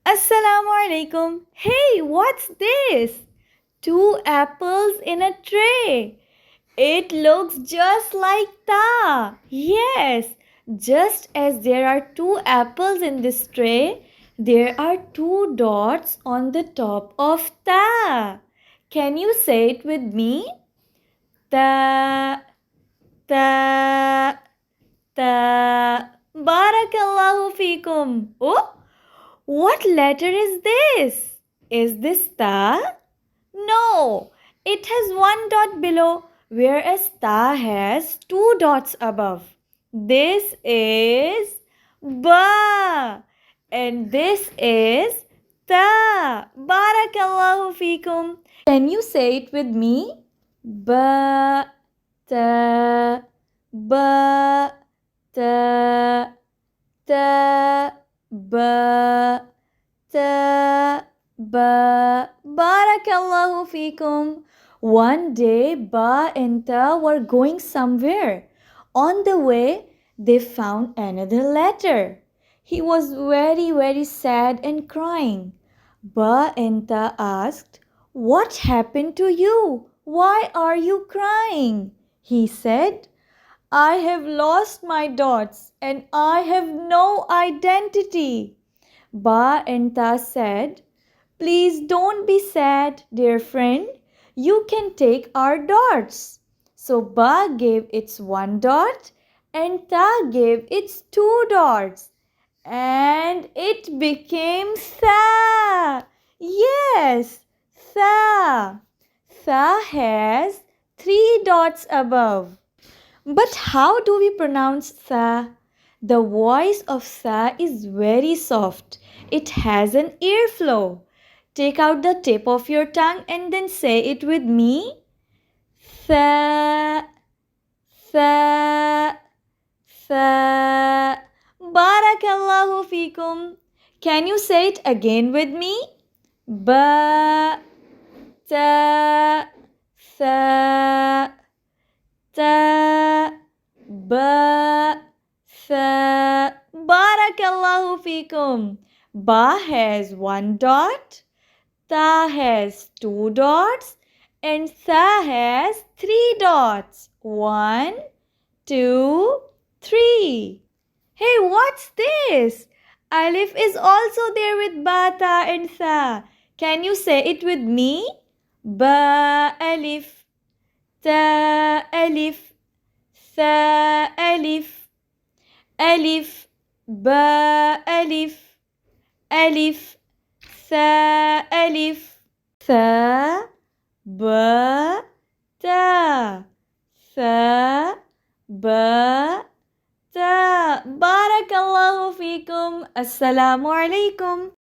Assalamu alaikum. Hey, what's this? Two apples in a tray. It looks just like ta. Yes, just as there are two apples in this tray, there are two dots on the top of ta. Can you say it with me? Ta, ta, ta. Barakallahu feekum. Oh, what letter is this? Is this ta? No, it has one dot below, whereas ta has two dots above. This is ba, and this is ta. Barakallahu feekum. Can you say it with me? Ba, ta, ba, ta, ta, ba, ta, ba. Barakallahu feekum. One day, Ba and Ta were going somewhere. On the way, they found another letter. He was very sad and crying. Ba and Ta asked, "What happened to you? Why are you crying?" He said, "I have lost my dots and I have no identity." Ba and Ta said, "Please don't be sad, dear friend. You can take our dots." So Ba gave its one dot and Ta gave its two dots. And it became Tha. Yes, Tha. Tha has three dots above. But how do we pronounce Tha? The voice of Tha is very soft. It has an airflow. Take out the tip of your tongue and then say it with me. Tha, tha, tha. Barakallahu feekum. Can you say it again with me? Ba, ta, tha, ta, ba, tha. Barakallahu feekum. Ba has one dot, Ta has two dots, and Tha has three dots. 1, 2, 3. Hey, what's this? Alif is also there with Ba, Ta, and Tha. Can you say it with me? Ba alif, Ta alif, Tha alif, alif, Ba alif, alif, Tha alif, Tha, Ba, Ta, Tha, Ba, Ta. Barakallahu feekum. Assalamu alaikum.